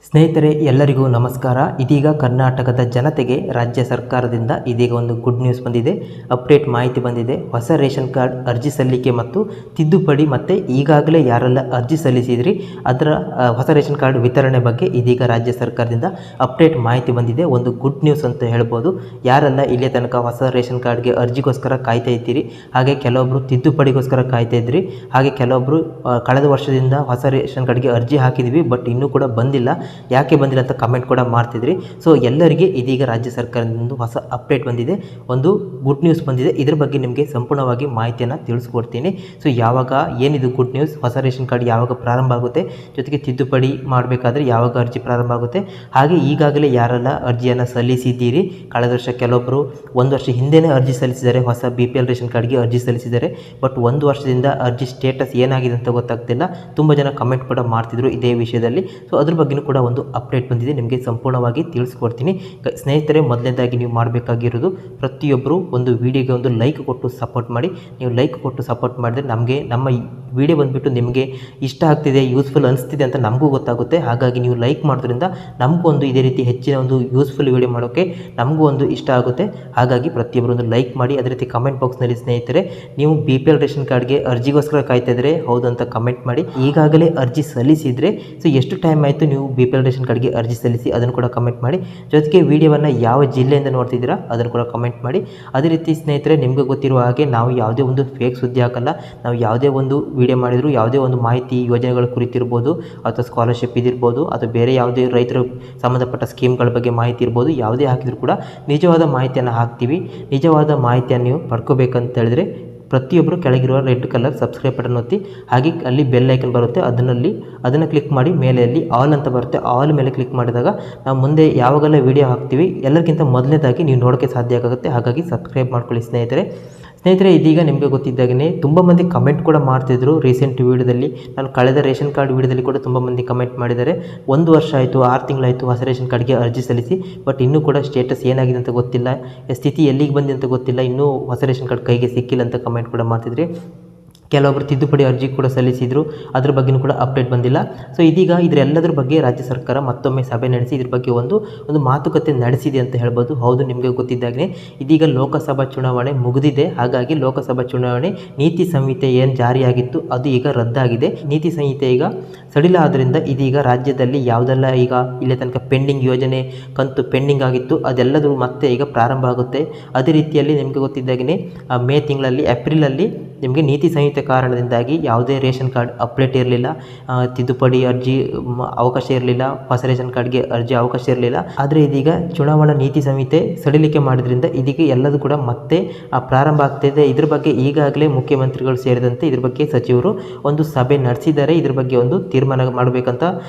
ಸ್ನೇಹಿತರೆ ಎಲ್ಲರಿಗೂ ನಮಸ್ಕಾರ. ಇದೀಗ ಕರ್ನಾಟಕದ ಜನತೆಗೆ ರಾಜ್ಯ ಸರ್ಕಾರದಿಂದ ಇದೀಗ ಒಂದು ಗುಡ್ ನ್ಯೂಸ್ ಬಂದಿದೆ. ಅಪ್ಡೇಟ್ ಮಾಹಿತಿ ಬಂದಿದೆ. ಹೊಸ ರೇಷನ್ ಕಾರ್ಡ್ ಅರ್ಜಿ ಸಲ್ಲಿಕೆ ಮತ್ತು ತಿದ್ದುಪಡಿ ಮತ್ತು ಈಗಾಗಲೇ ಯಾರೆಲ್ಲ ಅರ್ಜಿ ಸಲ್ಲಿಸಿದ್ರಿ ಅದರ ಹೊಸ ರೇಷನ್ ಕಾರ್ಡ್ ವಿತರಣೆ ಬಗ್ಗೆ ಇದೀಗ ರಾಜ್ಯ ಸರ್ಕಾರದಿಂದ ಅಪ್ಡೇಟ್ ಮಾಹಿತಿ ಬಂದಿದೆ. ಒಂದು ಗುಡ್ ನ್ಯೂಸ್ ಅಂತ ಹೇಳ್ಬೋದು. ಯಾರೆಲ್ಲ ಇಲ್ಲಿಯ ತನಕ ಹೊಸ ರೇಷನ್ ಕಾರ್ಡ್ಗೆ ಅರ್ಜಿಗೋಸ್ಕರ ಕಾಯ್ತಾ ಇದ್ದೀರಿ, ಹಾಗೆ ಕೆಲವೊಬ್ಬರು ತಿದ್ದುಪಡಿಗೋಸ್ಕರ ಕಾಯ್ತಾ ಇದ್ರಿ, ಹಾಗೆ ಕೆಲವೊಬ್ಬರು ಕಳೆದ ವರ್ಷದಿಂದ ಹೊಸ ರೇಷನ್ ಕಾರ್ಡ್ಗೆ ಅರ್ಜಿ ಹಾಕಿದ್ವಿ ಬಟ್ ಇನ್ನೂ ಕೂಡ ಬಂದಿಲ್ಲ, ಯಾಕೆ ಬಂದಿಲ್ಲ ಅಂತ ಕಮೆಂಟ್ ಕೂಡ ಮಾಡ್ತಿದ್ರಿ. ಸೊ ಎಲ್ಲರಿಗೆ ಇದೀಗ ರಾಜ್ಯ ಸರ್ಕಾರದಿಂದ ಹೊಸ ಅಪ್ಡೇಟ್ ಬಂದಿದೆ, ಒಂದು ಗುಡ್ ನ್ಯೂಸ್ ಬಂದಿದೆ. ಇದ್ರ ಬಗ್ಗೆ ನಿಮಗೆ ಸಂಪೂರ್ಣವಾಗಿ ಮಾಹಿತಿಯನ್ನು ತಿಳಿಸ್ಕೊಡ್ತೀನಿ. ಸೊ ಯಾವಾಗ ಏನಿದು ಗುಡ್ ನ್ಯೂಸ್, ಹೊಸ ರೇಷನ್ ಕಾರ್ಡ್ ಯಾವಾಗ ಪ್ರಾರಂಭ ಆಗುತ್ತೆ, ಜೊತೆಗೆ ತಿದ್ದುಪಡಿ ಮಾಡಬೇಕಾದ್ರೆ ಯಾವಾಗ ಅರ್ಜಿ ಪ್ರಾರಂಭ ಆಗುತ್ತೆ, ಹಾಗೆ ಈಗಾಗಲೇ ಯಾರೆಲ್ಲ ಅರ್ಜಿಯನ್ನು ಸಲ್ಲಿಸಿದ್ದೀರಿ, ಕಳೆದ ವರ್ಷ ಕೆಲವೊಬ್ಬರು ಒಂದು ವರ್ಷ ಹಿಂದೆಯೇ ಅರ್ಜಿ ಸಲ್ಲಿಸಿದ್ದಾರೆ, ಹೊಸ BPL ರೇಷನ್ ಕಾರ್ಡ್ಗೆ ಅರ್ಜಿ ಸಲ್ಲಿಸಿದ್ದಾರೆ, ಬಟ್ ಒಂದು ವರ್ಷದಿಂದ ಅರ್ಜಿ ಸ್ಟೇಟಸ್ ಏನಾಗಿದೆ ಅಂತ ಗೊತ್ತಾಗ್ತಿಲ್ಲ. ತುಂಬ ಜನ ಕಮೆಂಟ್ ಕೂಡ ಮಾಡ್ತಿದ್ರು ಇದೇ ವಿಷಯದಲ್ಲಿ. ಸೊ ಅದ್ರ ಬಗ್ಗೆಯೂ ಕೂಡ ಒಂದು ಅಪ್ಡೇಟ್ ಬಂದಿದೆ, ನಿಮಗೆ ಸಂಪೂರ್ಣವಾಗಿ ತಿಳಿಸ್ಕೊಡ್ತೀನಿ. ಸ್ನೇಹಿತರೆ, ಮೊದಲನೇದಾಗಿ ನೀವು ಮಾಡಬೇಕಾಗಿರೋದು ಪ್ರತಿಯೊಬ್ಬರು ಒಂದು ವಿಡಿಯೋಗೆ ಒಂದು ಲೈಕ್ ಕೊಟ್ಟು ಸಪೋರ್ಟ್ ಮಾಡಿ. ನೀವು ಲೈಕ್ ಕೊಟ್ಟು ಸಪೋರ್ಟ್ ಮಾಡಿದ್ರೆ ನಮಗೆ ನಮ್ಮ ವಿಡಿಯೋ ಬಂದುಬಿಟ್ಟು ನಿಮಗೆ ಇಷ್ಟ ಆಗ್ತಿದೆ, ಯೂಸ್ಫುಲ್ ಅನಿಸ್ತಿದೆ ಅಂತ ನಮಗೂ ಗೊತ್ತಾಗುತ್ತೆ. ಹಾಗಾಗಿ ನೀವು ಲೈಕ್ ಮಾಡೋದ್ರಿಂದ ನಮಗೂ ಒಂದು ಇದೇ ರೀತಿ ಹೆಚ್ಚಿನ ಒಂದು ಯೂಸ್ಫುಲ್ ವಿಡಿಯೋ ಮಾಡೋಕ್ಕೆ ನಮಗೂ ಒಂದು ಇಷ್ಟ ಆಗುತ್ತೆ. ಹಾಗಾಗಿ ಪ್ರತಿಯೊಬ್ಬರು ಒಂದು ಲೈಕ್ ಮಾಡಿ. ಅದೇ ರೀತಿ ಕಮೆಂಟ್ ಬಾಕ್ಸ್ನಲ್ಲಿ ಸ್ನೇಹಿತರೆ, ನೀವು BPL ರೇಷನ್ ಕಾರ್ಡ್ಗೆ ಅರ್ಜಿಗೋಸ್ಕರ ಕಾಯ್ತಾ ಇದ್ದರೆ ಹೌದು ಅಂತ ಕಮೆಂಟ್ ಮಾಡಿ. ಈಗಾಗಲೇ ಅರ್ಜಿ ಸಲ್ಲಿಸಿದರೆ ಸೊ ಎಷ್ಟು ಟೈಮ್ ಆಯಿತು ನೀವು BPL ರೇಷನ್ ಕಾರ್ಡ್ಗೆ ಅರ್ಜಿ ಸಲ್ಲಿಸಿ ಅದನ್ನು ಕೂಡ ಕಮೆಂಟ್ ಮಾಡಿ. ಜೊತೆಗೆ ವಿಡಿಯೋವನ್ನು ಯಾವ ಜಿಲ್ಲೆಯಿಂದ ನೋಡ್ತಿದ್ದೀರಾ ಅದನ್ನು ಕೂಡ ಕಮೆಂಟ್ ಮಾಡಿ. ಅದೇ ರೀತಿ ಸ್ನೇಹಿತರೆ, ನಿಮಗೆ ಗೊತ್ತಿರುವ ಹಾಗೆ ನಾವು ಯಾವುದೇ ಒಂದು ಫೇಕ್ ಸುದ್ದಿ ಹಾಕಲ್ಲ. ನಾವು ಯಾವುದೇ ಒಂದು ವಿಡಿಯೋ ಮಾಡಿದ್ರು, ಯಾವುದೇ ಒಂದು ಮಾಹಿತಿ ಯೋಜನೆಗಳ ಕುರಿತಿರ್ಬೋದು, ಅಥವಾ ಸ್ಕಾಲರ್ಶಿಪ್ ಇದಿರ್ಬೋದು, ಅಥವಾ ಬೇರೆ ಯಾವುದೇ ರೈತರ ಸಂಬಂಧಪಟ್ಟ ಸ್ಕೀಮ್ಗಳ ಬಗ್ಗೆ ಮಾಹಿತಿ ಇರ್ಬೋದು, ಯಾವುದೇ ಹಾಕಿದ್ರು ಕೂಡ ನಿಜವಾದ ಮಾಹಿತಿಯನ್ನು ಹಾಕ್ತೀವಿ. ನಿಜವಾದ ಮಾಹಿತಿಯನ್ನು ನೀವು ಪಡ್ಕೋಬೇಕಂತ ಹೇಳಿದ್ರೆ ಪ್ರತಿಯೊಬ್ಬರು ಕೆಳಗಿರುವ ರೆಡ್ ಕಲರ್ ಸಬ್ಸ್ಕ್ರೈಬ್ ಬಟನ್ ಒತ್ತಿ, ಹಾಗೆ ಅಲ್ಲಿ ಬೆಲ್ ಐಕನ್ ಬರುತ್ತೆ, ಅದನ್ನು ಕ್ಲಿಕ್ ಮಾಡಿ. ಮೇಲೆ ಅಲ್ಲಿ ಆಲ್ ಅಂತ ಬರುತ್ತೆ, ಆಲ್ ಮೇಲೆ ಕ್ಲಿಕ್ ಮಾಡಿದಾಗ ನಾವು ಮುಂದೆ ಯಾವಾಗೆಲ್ಲ ವಿಡಿಯೋ ಹಾಕ್ತೀವಿ ಎಲ್ಲರಿಗಿಂತ ಮೊದಲನೇದಾಗಿ ನೀವು ನೋಡೋಕ್ಕೆ ಸಾಧ್ಯ ಆಗುತ್ತೆ. ಹಾಗಾಗಿ ಸಬ್ಸ್ಕ್ರೈಬ್ ಮಾಡ್ಕೊಳ್ಳಿ ಸ್ನೇಹಿತರೆ. ಇದೀಗ ನಿಮಗೆ ಗೊತ್ತಿದ್ದಾಗೇ ತುಂಬ ಮಂದಿ ಕಮೆಂಟ್ ಕೂಡ ಮಾಡ್ತಿದ್ರು ರೀಸೆಂಟ್ ವೀಡಿಯೋದಲ್ಲಿ. ನಾನು ಕಳೆದ ರೇಷನ್ ಕಾರ್ಡ್ ವೀಡಿಯೋದಲ್ಲಿ ಕೂಡ ತುಂಬ ಮಂದಿ ಕಮೆಂಟ್ ಮಾಡಿದ್ದಾರೆ, 1 ವರ್ಷ ಆಯಿತು, 6 ತಿಂಗಳಾಯಿತು ಹೊಸ ರೇಷನ್ ಕಾರ್ಡ್ಗೆ ಅರ್ಜಿ ಸಲ್ಲಿಸಿ, ಬಟ್ ಇನ್ನೂ ಕೂಡ ಸ್ಟೇಟಸ್ ಏನಾಗಿದೆ ಅಂತ ಗೊತ್ತಿಲ್ಲ, ಸ್ಥಿತಿ ಎಲ್ಲಿಗೆ ಬಂದಿದೆ ಅಂತ ಗೊತ್ತಿಲ್ಲ, ಇನ್ನೂ ಹೊಸ ರೇಷನ್ ಕಾರ್ಡ್ ಕೈಗೆ ಸಿಕ್ಕಿಲ್ಲ ಅಂತ ಕಮೆಂಟ್ ಕೂಡ ಮಾಡ್ತಿದ್ರಿ. ಕೆಲವೊಬ್ಬರು ತಿದ್ದುಪಡಿ ಅರ್ಜಿ ಕೂಡ ಸಲ್ಲಿಸಿದರು, ಅದ್ರ ಬಗ್ಗೆಯೂ ಕೂಡ ಅಪ್ಡೇಟ್ ಬಂದಿಲ್ಲ. ಸೊ ಇದೀಗ ಇದರೆಲ್ಲದರ ಬಗ್ಗೆ ರಾಜ್ಯ ಸರ್ಕಾರ ಮತ್ತೊಮ್ಮೆ ಸಭೆ ನಡೆಸಿ ಇದ್ರ ಬಗ್ಗೆ ಒಂದು ಮಾತುಕತೆ ನಡೆಸಿದೆ ಅಂತ ಹೇಳ್ಬೋದು. ಹೌದು, ನಿಮಗೆ ಗೊತ್ತಿದ್ದಾಗಲೇ ಇದೀಗ ಲೋಕಸಭಾ ಚುನಾವಣೆ ಮುಗಿದಿದೆ. ಹಾಗಾಗಿ ಲೋಕಸಭಾ ಚುನಾವಣೆ ನೀತಿ ಸಂಹಿತೆ ಏನು ಜಾರಿಯಾಗಿತ್ತು ಅದು ಈಗ ರದ್ದಾಗಿದೆ. ನೀತಿ ಸಂಹಿತೆ ಈಗ ಸಡಿಲ ಆದ್ದರಿಂದ ಇದೀಗ ರಾಜ್ಯದಲ್ಲಿ ಯಾವುದೆಲ್ಲ ಈಗ ಇಲ್ಲಿ ತನಕ ಪೆಂಡಿಂಗ್ ಯೋಜನೆ ಕಂತು ಪೆಂಡಿಂಗ್ ಆಗಿತ್ತು ಅದೆಲ್ಲದೂ ಮತ್ತೆ ಈಗ ಪ್ರಾರಂಭ ಆಗುತ್ತೆ. ಅದೇ ರೀತಿಯಲ್ಲಿ ನಿಮಗೆ ಗೊತ್ತಿದ್ದಾಗೇ ಮೇ ತಿಂಗಳಲ್ಲಿ, ಏಪ್ರಿಲಲ್ಲಿ ನಿಮಗೆ ನೀತಿ ಸಂಹಿತೆ ಕಾರಣದಿಂದಾಗಿ ಯಾವುದೇ ರೇಷನ್ ಕಾರ್ಡ್ ಅಪ್ಡೇಟ್ ಇರಲಿಲ್ಲ, ತಿದ್ದುಪಡಿ ಅರ್ಜಿ ಅವಕಾಶ ಇರಲಿಲ್ಲ, ಹೊಸ ರೇಷನ್ ಕಾರ್ಡ್ಗೆ ಅರ್ಜಿ ಅವಕಾಶ ಇರಲಿಲ್ಲ. ಆದರೆ ಇದೀಗ ಚುನಾವಣಾ ನೀತಿ ಸಂಹಿತೆ ಸಡಿಲಿಕೆ ಮಾಡಿದ್ರಿಂದ ಇದೀಗ ಎಲ್ಲದೂ ಕೂಡ ಮತ್ತೆ ಪ್ರಾರಂಭ ಆಗ್ತಿದೆ. ಇದ್ರ ಬಗ್ಗೆ ಈಗಾಗಲೇ ಮುಖ್ಯಮಂತ್ರಿಗಳು ಸೇರಿದಂತೆ ಇದ್ರ ಬಗ್ಗೆ ಸಚಿವರು ಒಂದು ಸಭೆ ನಡೆಸಿದ್ದಾರೆ. ಇದ್ರ ಬಗ್ಗೆ ಒಂದು ತೀರ್ಮಾನ ಮಾಡಬೇಕಂತ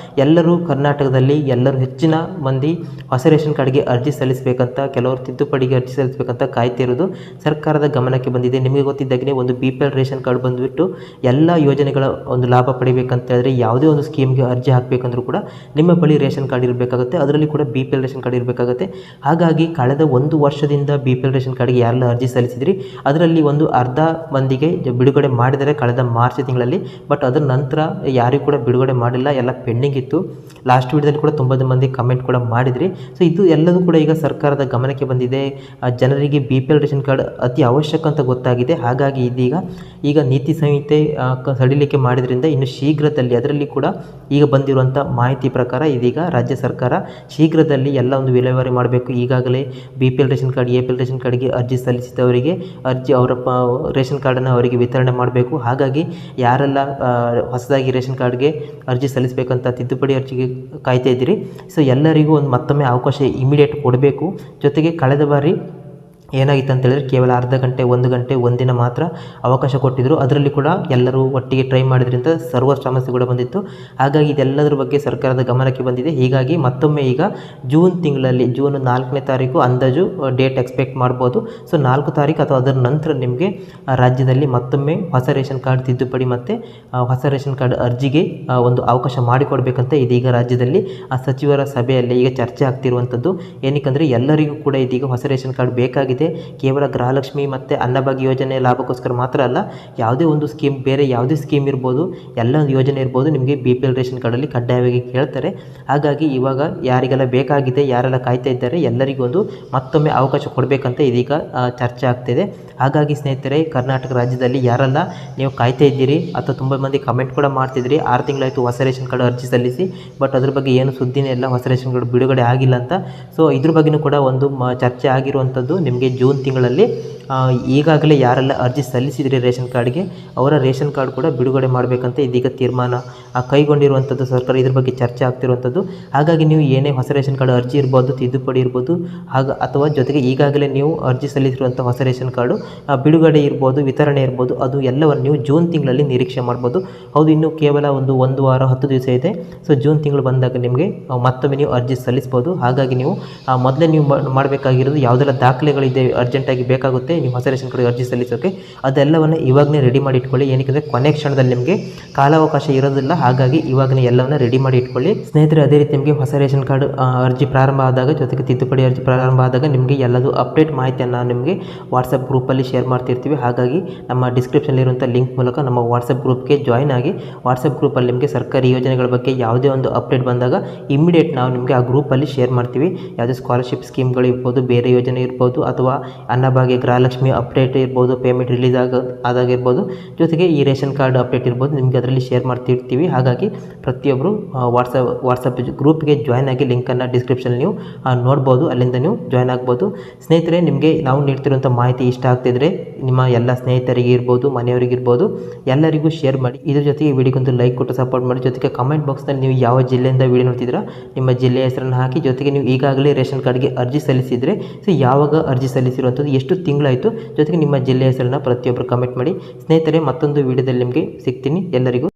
ಎಲ್ಲರೂ ಕರ್ನಾಟಕದಲ್ಲಿ ಎಲ್ಲರೂ ಹೆಚ್ಚಿನ ಮಂದಿ ಹೊಸ ರೇಷನ್ ಕಾರ್ಡ್ಗೆ ಅರ್ಜಿ ಸಲ್ಲಿಸಬೇಕಂತ, ಕೆಲವರು ತಿದ್ದುಪಡಿಗೆ ಅರ್ಜಿ ಸಲ್ಲಿಸಬೇಕಂತ ಕಾಯ್ತಿರೋದು ಸರ್ಕಾರದ ಗಮನಕ್ಕೆ ಬಂದಿದೆ. ನಿಮಗೆ ಗೊತ್ತಿದ್ದಾಗಲೇ ಒಂದು BPL ರೇಷನ್ ಕಾರ್ಡ್ ಬಂದುಬಿಟ್ಟು ಎಲ್ಲ ಯೋಜನೆಗಳ ಒಂದು ಲಾಭ ಪಡಿಬೇಕಂತ ಹೇಳಿದ್ರೆ ಯಾವುದೇ ಒಂದು ಸ್ಕೀಮ್ಗೆ ಅರ್ಜಿ ಹಾಕಬೇಕಂದ್ರೂ ಕೂಡ ನಿಮ್ಮ ಬಳಿ ರೇಷನ್ ಕಾರ್ಡ್ ಇರಬೇಕಾಗುತ್ತೆ, ಅದರಲ್ಲಿ ಕೂಡ BPL ರೇಷನ್ ಕಾರ್ಡ್ ಇರಬೇಕಾಗುತ್ತೆ. ಹಾಗಾಗಿ ಕಳೆದ 1 ವರ್ಷದಿಂದ BPL ರೇಷನ್ ಕಾರ್ಡ್ಗೆ ಯಾರೆಲ್ಲ ಅರ್ಜಿ ಸಲ್ಲಿಸಿದ್ರಿ ಅದರಲ್ಲಿ ಒಂದು ಅರ್ಧ ಮಂದಿಗೆ ಬಿಡುಗಡೆ ಮಾಡಿದರೆ ಕಳೆದ ಮಾರ್ಚ್ ತಿಂಗಳಲ್ಲಿ, ಬಟ್ ಅದರ ನಂತರ ಯಾರಿಗೂ ಕೂಡ ಬಿಡುಗಡೆ ಮಾಡಿಲ್ಲ, ಎಲ್ಲ ಪೆಂಡಿಂಗ್ ಇತ್ತು. ಲಾಸ್ಟ್ ವೀಡಿಯೋದಲ್ಲಿ ಕೂಡ ತುಂಬ ಮಂದಿ ಕಮೆಂಟ್ ಕೂಡ ಮಾಡಿದ್ರಿ. ಸೊ ಇದು ಎಲ್ಲದೂ ಕೂಡ ಈಗ ಸರ್ಕಾರದ ಗಮನಕ್ಕೆ ಬಂದಿದೆ. ಜನರಿಗೆ BPL ರೇಷನ್ ಕಾರ್ಡ್ ಅತಿ ಅವಶ್ಯಕ ಅಂತ ಗೊತ್ತಾಗಿದೆ. ಹಾಗಾಗಿ ಈಗ ನೀತಿ ಸಂಹಿತೆ ಸಡಿಲಿಕೆ ಮಾಡಿದ್ರಿಂದ ಇನ್ನು ಶೀಘ್ರದಲ್ಲಿ ಅದರಲ್ಲಿ ಕೂಡ ಈಗ ಬಂದಿರುವಂಥ ಮಾಹಿತಿ ಪ್ರಕಾರ ಇದೀಗ ರಾಜ್ಯ ಸರ್ಕಾರ ಶೀಘ್ರದಲ್ಲಿ ಎಲ್ಲ ಒಂದು ವಿಲೇವಾರಿ ಮಾಡಬೇಕು. ಈಗಾಗಲೇ BPL ration card, APL ration ಕಾರ್ಡ್ಗೆ ಅರ್ಜಿ ಸಲ್ಲಿಸಿದವರಿಗೆ ಅವರ ರೇಷನ್ ಕಾರ್ಡನ್ನು ಅವರಿಗೆ ವಿತರಣೆ ಮಾಡಬೇಕು. ಹಾಗಾಗಿ ಯಾರೆಲ್ಲ ಹೊಸದಾಗಿ ರೇಷನ್ ಕಾರ್ಡ್ಗೆ ಅರ್ಜಿ ಸಲ್ಲಿಸಬೇಕಂತ ತಿದ್ದುಪಡಿ ಅರ್ಜಿಗೆ ಕಾಯ್ತಾ ಇದ್ದೀರಿ, ಸೊ ಎಲ್ಲರಿಗೂ ಒಂದು ಮತ್ತೊಮ್ಮೆ ಅವಕಾಶ ಇಮಿಡಿಯೇಟ್ ಕೊಡಬೇಕು. ಜೊತೆಗೆ ಕಳೆದ ಬಾರಿ ಏನಾಗಿತ್ತು ಅಂತ ಹೇಳಿದ್ರೆ ಕೇವಲ ಅರ್ಧ ಗಂಟೆ, 1 ಗಂಟೆ, ಒಂದಿನ ಮಾತ್ರ ಅವಕಾಶ ಕೊಟ್ಟಿದ್ದರು. ಅದರಲ್ಲಿ ಕೂಡ ಎಲ್ಲರೂ ಒಟ್ಟಿಗೆ ಟ್ರೈ ಮಾಡಿದ್ರಿಂದ ಸರ್ವರ್ ಸಮಸ್ಯೆ ಕೂಡ ಬಂದಿತ್ತು. ಹಾಗಾಗಿ ಇದೆಲ್ಲದರ ಬಗ್ಗೆ ಸರ್ಕಾರದ ಗಮನಕ್ಕೆ ಬಂದಿದೆ. ಹೀಗಾಗಿ ಮತ್ತೊಮ್ಮೆ ಈಗ ಜೂನ್ ತಿಂಗಳಲ್ಲಿ, ಜೂನ್ 4ನೇ ತಾರೀಕು ಅಂದಾಜು ಡೇಟ್ ಎಕ್ಸ್ಪೆಕ್ಟ್ ಮಾಡ್ಬೋದು. ಸೊ 4 ತಾರೀಕು ಅಥವಾ ಅದರ ನಂತರ ನಿಮಗೆ ರಾಜ್ಯದಲ್ಲಿ ಮತ್ತೊಮ್ಮೆ ಹೊಸ ರೇಷನ್ ಕಾರ್ಡ್ ತಿದ್ದುಪಡಿ ಮತ್ತು ಹೊಸ ರೇಷನ್ ಕಾರ್ಡ್ ಅರ್ಜಿಗೆ ಒಂದು ಅವಕಾಶ ಮಾಡಿಕೊಡ್ಬೇಕಂತ ಇದೀಗ ರಾಜ್ಯದಲ್ಲಿ ಸಚಿವರ ಸಭೆಯಲ್ಲಿ ಈಗ ಚರ್ಚೆ ಆಗ್ತಿರುವಂಥದ್ದು. ಏನಕ್ಕೆ ಎಲ್ಲರಿಗೂ ಕೂಡ ಇದೀಗ ಹೊಸ ರೇಷನ್ ಕಾರ್ಡ್ ಬೇಕಾಗಿದೆ. ಇದೆ. ಕೇವಲ ಗೃಹಲಕ್ಷ್ಮಿ ಮತ್ತು ಅನ್ನಭಾಗ್ಯ ಯೋಜನೆ ಲಾಭಕ್ಕೋಸ್ಕರ ಮಾತ್ರ ಅಲ್ಲ, ಯಾವುದೇ ಒಂದು ಸ್ಕೀಮ್, ಬೇರೆ ಯಾವುದೇ ಸ್ಕೀಮ್ ಇರ್ಬೋದು, ಎಲ್ಲ ಒಂದು ಯೋಜನೆ ಇರ್ಬೋದು, ನಿಮಗೆ BPL ರೇಷನ್ ಕಾರ್ಡಲ್ಲಿ ಕಡ್ಡಾಯವಾಗಿ ಕೇಳ್ತಾರೆ. ಹಾಗಾಗಿ ಇವಾಗ ಯಾರಿಗೆಲ್ಲ ಬೇಕಾಗಿದೆ, ಯಾರೆಲ್ಲ ಕಾಯ್ತಾ ಇದ್ದಾರೆ, ಎಲ್ಲರಿಗೂ ಒಂದು ಮತ್ತೊಮ್ಮೆ ಅವಕಾಶ ಕೊಡಬೇಕಂತ ಇದೀಗ ಚರ್ಚೆ ಆಗ್ತಿದೆ. ಹಾಗಾಗಿ ಸ್ನೇಹಿತರೆ, ಕರ್ನಾಟಕ ರಾಜ್ಯದಲ್ಲಿ ಯಾರೆಲ್ಲ ನೀವು ಕಾಯ್ತಾ ಇದ್ದೀರಿ ಅಥವಾ ತುಂಬ ಮಂದಿ ಕಮೆಂಟ್ ಕೂಡ ಮಾಡ್ತಿದ್ರಿ, 6 ತಿಂಗಳಾಯಿತು ಹೊಸ ರೇಷನ್ ಕಾರ್ಡ್ ಅರ್ಜಿ ಸಲ್ಲಿಸಿ, ಬಟ್ ಅದ್ರ ಬಗ್ಗೆ ಏನು ಸುದ್ದಿನೇ ಇಲ್ಲ, ಹೊಸ ರೇಷನ್ ಕಾರ್ಡ್ ಬಿಡುಗಡೆ ಆಗಿಲ್ಲ ಅಂತ. ಸೊ ಇದ್ರ ಬಗ್ಗೆಯೂ ಕೂಡ ಒಂದು ಚರ್ಚೆ ಆಗಿರುವಂಥದ್ದು. ನಿಮಗೆ ಜೂನ್ ತಿಂಗಳಲ್ಲಿ ಈಗಾಗಲೇ ಯಾರೆಲ್ಲ ಅರ್ಜಿ ಸಲ್ಲಿಸಿದ್ರಿ ರೇಷನ್ ಕಾರ್ಡ್ಗೆ, ಅವರ ರೇಷನ್ ಕಾರ್ಡ್ ಕೂಡ ಬಿಡುಗಡೆ ಮಾಡಬೇಕಂತ ಇದೀಗ ತೀರ್ಮಾನ ಕೈಗೊಂಡಿರುವಂಥದ್ದು ಸರ್ಕಾರ. ಇದ್ರ ಬಗ್ಗೆ ಚರ್ಚೆ ಆಗ್ತಿರುವಂಥದ್ದು. ಹಾಗಾಗಿ ನೀವು ಏನೇ ಹೊಸ ರೇಷನ್ ಕಾರ್ಡ್ ಅರ್ಜಿ ಇರ್ಬೋದು, ತಿದ್ದುಪಡಿ ಇರ್ಬೋದು, ಅಥವಾ ಜೊತೆಗೆ ಈಗಾಗಲೇ ನೀವು ಅರ್ಜಿ ಸಲ್ಲಿಸಿರುವಂಥ ಹೊಸ ರೇಷನ್ ಕಾರ್ಡು ಬಿಡುಗಡೆ ಇರ್ಬೋದು, ವಿತರಣೆ ಇರ್ಬೋದು, ಅದು ಎಲ್ಲವನ್ನು ನೀವು ಜೂನ್ ತಿಂಗಳಲ್ಲಿ ನಿರೀಕ್ಷೆ ಮಾಡ್ಬೋದು. ಹೌದು, ಇನ್ನು ಕೇವಲ ಒಂದು ವಾರ 10 ದಿವಸ ಇದೆ. ಸೊ ಜೂನ್ ತಿಂಗಳು ಬಂದಾಗ ನಿಮಗೆ ಮತ್ತೊಮ್ಮೆ ನೀವು ಅರ್ಜಿ ಸಲ್ಲಿಸ್ಬೋದು. ಹಾಗಾಗಿ ನೀವು ಮೊದಲೇ ನೀವು ಮಾಡಬೇಕಾಗಿರೋದು ಯಾವುದೆಲ್ಲ ದಾಖಲೆಗಳಿದೆ ಅರ್ಜೆಂಟಾಗಿ ಬೇಕಾಗುತ್ತೆ ನೀವು ಹೊಸ ರೇಷನ್ ಕಾರ್ಡ್ ಅರ್ಜಿ ಸಲ್ಲಿಸೋಕ್ಕೆ, ಅದೆಲ್ಲವನ್ನು ಇವಾಗಲೇ ರೆಡಿ ಮಾಡಿ ಇಟ್ಕೊಳ್ಳಿ. ಏನಕ್ಕೆ ಕೊನೆ ಕ್ಷಣದಲ್ಲಿ ನಿಮಗೆ ಕಾಲಾವಕಾಶ ಇರೋದಿಲ್ಲ. ಹಾಗಾಗಿ ಇವಾಗಲೇ ಎಲ್ಲವನ್ನ ರೆಡಿ ಮಾಡಿ ಇಟ್ಕೊಳ್ಳಿ ಸ್ನೇಹಿತರೆ. ಅದೇ ರೀತಿ ನಿಮಗೆ ಹೊಸ ರೇಷನ್ ಕಾರ್ಡ್ ಅರ್ಜಿ ಪ್ರಾರಂಭ ಆದಾಗ, ಜೊತೆಗೆ ತಿದ್ದುಪಡಿ ಅರ್ಜಿ ಪ್ರಾರಂಭ ಆದಾಗ ನಿಮಗೆ ಎಲ್ಲದೂ ಅಪ್ಡೇಟ್ ಮಾಹಿತಿಯನ್ನು ನಿಮಗೆ ವಾಟ್ಸಪ್ ಗ್ರೂಪಲ್ಲಿ ಶೇರ್ ಮಾಡ್ತಿರ್ತೀವಿ. ಹಾಗಾಗಿ ನಮ್ಮ ಡಿಸ್ಕ್ರಿಪ್ಷನ್ಲಿರುವಂಥ ಲಿಂಕ್ ಮೂಲಕ ನಮ್ಮ ವಾಟ್ಸಪ್ ಗ್ರೂಪ್ಗೆ ಜಾಯ್ನ್ ಆಗಿ, ವಾಟ್ಸಪ್ ಗ್ರೂಪಲ್ಲಿ ನಿಮಗೆ ಸರ್ಕಾರಿ ಯೋಜನೆಗಳ ಬಗ್ಗೆ ಯಾವುದೇ ಒಂದು ಅಪ್ಡೇಟ್ ಬಂದಾಗ ಇಮಿಡಿಯೇಟ್ ನಾವು ನಿಮಗೆ ಆ ಗ್ರೂಪಲ್ಲಿ ಶೇರ್ ಮಾಡ್ತೀವಿ. ಯಾವುದೇ ಸ್ಕಾಲರ್ಶಿಪ್ ಸ್ಕೀಮ್ಗಳು ಇರ್ಬೋದು, ಬೇರೆ ಯೋಜನೆ ಇರ್ಬೋದು, ಅಥವಾ ಅನ್ನಭಾಗ್ಯ, ಗೃಹಲಕ್ಷ್ಮಿ ಅಪ್ಡೇಟ್ ಇರ್ಬೋದು, ಪೇಮೆಂಟ್ ರಿಲೀಸ್ ಆದಾಗಿರ್ಬೋದು, ಜೊತೆಗೆ ಈ ರೇಷನ್ ಕಾರ್ಡ್ ಅಪ್ಡೇಟ್ ಇರ್ಬೋದು, ನಿಮಗೆ ಅದರಲ್ಲಿ ಶೇರ್ ಮಾಡ್ತಿರ್ತೀವಿ. ಹಾಗಾಗಿ ಪ್ರತಿಯೊಬ್ಬರು ವಾಟ್ಸಪ್ ಗ್ರೂಪ್ಗೆ ಜಾಯ್ನ್ ಆಗಿ, ಲಿಂಕನ್ನು ಡಿಸ್ಕ್ರಿಪ್ಷನ್ ನೀವು ನೋಡ್ಬೋದು, ಅಲ್ಲಿಂದ ನೀವು ಜಾಯ್ನ್ ಆಗ್ಬೋದು. ಸ್ನೇಹಿತರೆ, ನಿಮಗೆ ನಾವು ನೀಡ್ತಿರುವಂಥ ಮಾಹಿತಿ ಇಷ್ಟ ಆಗ್ತಿದ್ರೆ ನಿಮ್ಮ ಎಲ್ಲ ಸ್ನೇಹಿತರಿಗೆ ಇರ್ಬೋದು, ಮನೆಯವರಿಗಿರ್ಬೋದು, ಎಲ್ಲರಿಗೂ ಶೇರ್ ಮಾಡಿ. ಇದ್ರ ಜೊತೆಗೆ ವಿಡಿಯೋಗೊಂದು ಲೈಕ್ ಕೊಟ್ಟು ಸಪೋರ್ಟ್ ಮಾಡಿ. ಜೊತೆಗೆ ಕಮೆಂಟ್ ಬಾಕ್ಸ್ನಲ್ಲಿ ನೀವು ಯಾವ ಜಿಲ್ಲೆಯಿಂದ ವಿಡಿಯೋ ನೋಡ್ತಿದ್ದೀರಾ ನಿಮ್ಮ ಜಿಲ್ಲೆಯ ಹೆಸರನ್ನು ಹಾಕಿ. ಜೊತೆಗೆ ನೀವು ಈಗಾಗಲೇ ರೇಷನ್ ಕಾರ್ಡ್ಗೆ ಅರ್ಜಿ ಸಲ್ಲಿಸಿದರೆ ಯಾವಾಗ ಅರ್ಜಿ ಸಲ್ಲಿಸಿರುವಂಥದ್ದು, ಎಷ್ಟು ತಿಂಗಳಾಯಿತು, ಜೊತೆಗೆ ನಿಮ್ಮ ಜಿಲ್ಲೆಯ ಹೆಸರನ್ನು ಪ್ರತಿಯೊಬ್ಬರು ಕಮೆಂಟ್ ಮಾಡಿ. ಸ್ನೇಹಿತರೆ, ಮತ್ತೊಂದು ವಿಡಿಯೋದಲ್ಲಿ ನಿಮಗೆ ಸಿಗ್ತೀನಿ. ಎಲ್ಲರಿಗೂ